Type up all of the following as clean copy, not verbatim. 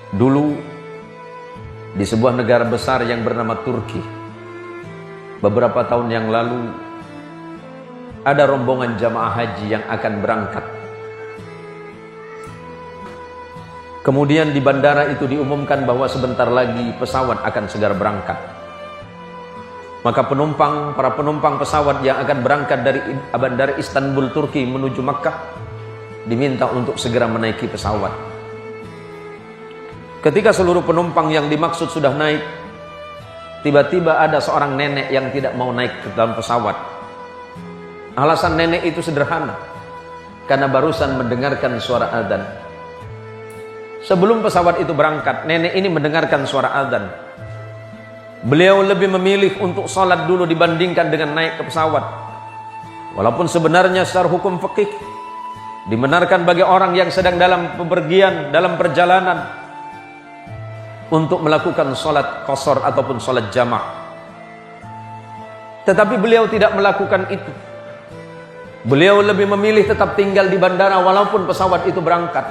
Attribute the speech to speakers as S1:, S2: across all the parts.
S1: Dulu di sebuah negara besar yang bernama Turki, beberapa tahun yang lalu ada rombongan jamaah haji yang akan berangkat. Kemudian di bandara itu diumumkan bahwa sebentar lagi pesawat akan segera berangkat. Maka para penumpang pesawat yang akan berangkat dari bandara Istanbul Turki menuju Makkah diminta untuk segera menaiki pesawat. Ketika seluruh penumpang yang dimaksud sudah naik, tiba-tiba ada seorang nenek yang tidak mau naik ke dalam pesawat. Alasan nenek itu sederhana, karena barusan mendengarkan suara adzan. Sebelum pesawat itu berangkat, nenek ini mendengarkan suara adzan. Beliau lebih memilih untuk sholat dulu dibandingkan dengan naik ke pesawat. Walaupun sebenarnya secara hukum fikih dibenarkan bagi orang yang sedang dalam bepergian, dalam perjalanan, untuk melakukan sholat qasar ataupun sholat jamaah. Tetapi beliau tidak melakukan itu. Beliau lebih memilih tetap tinggal di bandara walaupun pesawat itu berangkat.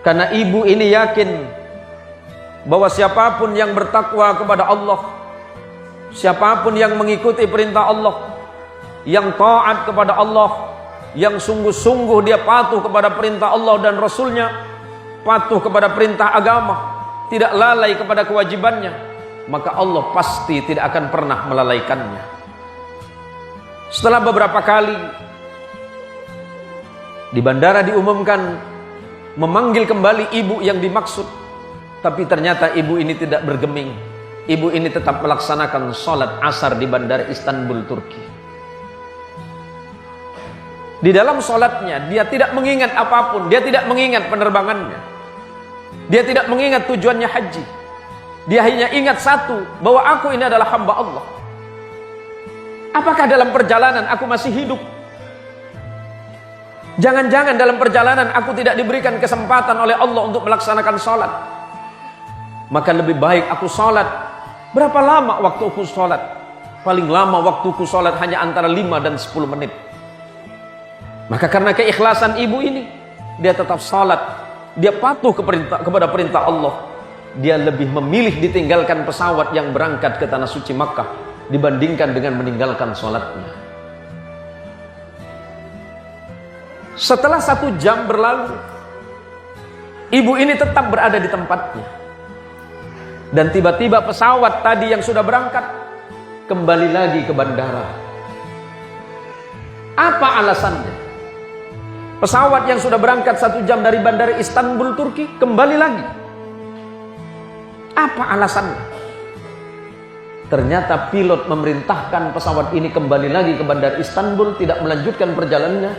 S1: Karena ibu ini yakin bahwa siapapun yang bertakwa kepada Allah, siapapun yang mengikuti perintah Allah, yang taat kepada Allah, yang sungguh-sungguh dia patuh kepada perintah Allah dan Rasulnya, patuh kepada perintah agama, tidak lalai kepada kewajibannya, maka Allah pasti tidak akan pernah melalaikannya. Setelah beberapa kali di bandara diumumkan memanggil kembali ibu yang dimaksud, tapi ternyata ibu ini tidak bergeming. Ibu ini tetap melaksanakan sholat asar di bandara Istanbul Turki. Di dalam sholatnya dia tidak mengingat apapun, dia tidak mengingat penerbangannya, dia tidak mengingat tujuannya haji. Dia hanya ingat satu, bahwa aku ini adalah hamba Allah. Apakah dalam perjalanan aku masih hidup? Jangan-jangan dalam perjalanan aku tidak diberikan kesempatan oleh Allah untuk melaksanakan sholat. Maka lebih baik aku sholat. Berapa lama waktu aku sholat? Paling lama waktu aku sholat hanya antara 5 dan 10 menit. Maka karena keikhlasan ibu ini, dia tetap sholat. Dia patuh kepada perintah Allah. Dia lebih memilih ditinggalkan pesawat yang berangkat ke tanah suci Makkah dibandingkan dengan meninggalkan sholatnya. Setelah 1 jam berlalu, ibu ini tetap berada di tempatnya. Dan tiba-tiba pesawat tadi yang sudah berangkat kembali lagi ke bandara. Apa alasannya? Pesawat yang sudah berangkat 1 jam dari bandara Istanbul Turki kembali lagi. Apa alasannya? Ternyata pilot memerintahkan pesawat ini kembali lagi ke bandara Istanbul, tidak melanjutkan perjalanannya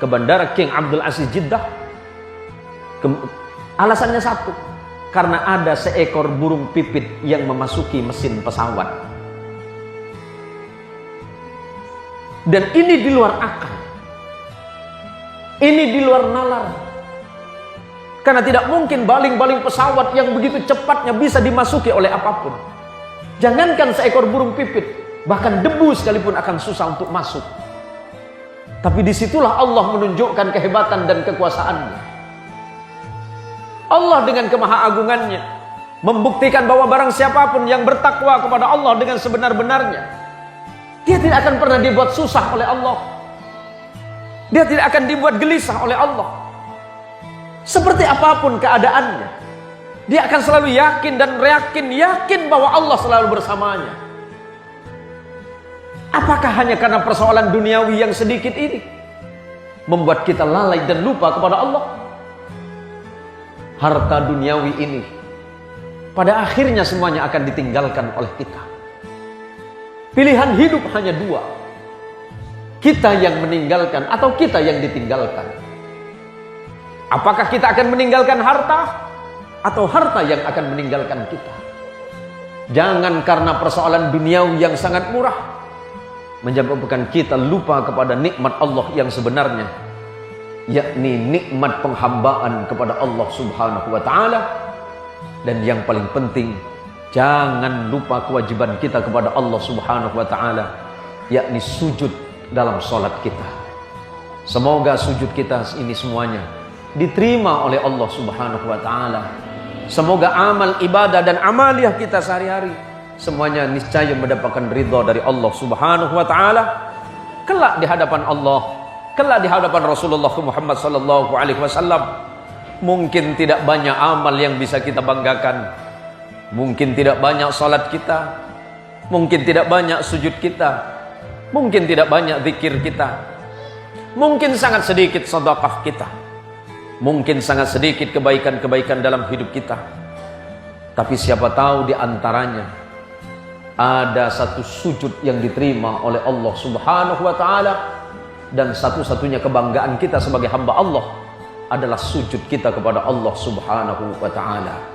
S1: ke bandara King Abdul Aziz Jeddah. Alasannya satu, karena ada seekor burung pipit yang memasuki mesin pesawat. Dan ini di luar akal. Ini di luar nalar. Karena tidak mungkin baling-baling pesawat yang begitu cepatnya bisa dimasuki oleh apapun. Jangankan seekor burung pipit, bahkan debu sekalipun akan susah untuk masuk. Tapi disitulah Allah menunjukkan kehebatan dan kekuasaannya. Allah dengan kemahaagungannya membuktikan bahwa barang siapapun yang bertakwa kepada Allah dengan sebenar-benarnya, dia tidak akan pernah dibuat susah oleh Allah. Dia tidak akan dibuat gelisah oleh Allah. Seperti apapun keadaannya, dia akan selalu yakin dan yakin bahwa Allah selalu bersamanya. Apakah hanya karena persoalan duniawi yang sedikit ini membuat kita lalai dan lupa kepada Allah? Harta duniawi ini pada akhirnya semuanya akan ditinggalkan oleh kita. Pilihan hidup hanya 2. Kita yang meninggalkan atau kita yang ditinggalkan. Apakah kita akan meninggalkan harta atau harta yang akan meninggalkan kita? Jangan karena persoalan duniawi yang sangat murah menyebabkan kita lupa kepada nikmat Allah yang sebenarnya, yakni nikmat penghambaan kepada Allah Subhanahu wa taala. Dan yang paling penting, jangan lupa kewajiban kita kepada Allah Subhanahu wa taala, yakni sujud dalam sholat kita. Semoga sujud kita ini semuanya diterima oleh Allah Subhanahu wa taala. Semoga amal ibadah dan amaliyah kita sehari-hari semuanya niscaya mendapatkan ridha dari Allah Subhanahu wa taala kelak di hadapan Allah, kelak di hadapan Rasulullah Muhammad sallallahu alaihi wasallam. Mungkin tidak banyak amal yang bisa kita banggakan, mungkin tidak banyak salat kita, mungkin tidak banyak sujud kita, mungkin tidak banyak zikir kita, mungkin sangat sedikit sedekah kita, mungkin sangat sedikit kebaikan-kebaikan dalam hidup kita. Tapi siapa tahu di antaranya ada satu sujud yang diterima oleh Allah Subhanahu wa taala, dan satu-satunya kebanggaan kita sebagai hamba Allah adalah sujud kita kepada Allah Subhanahu wa taala.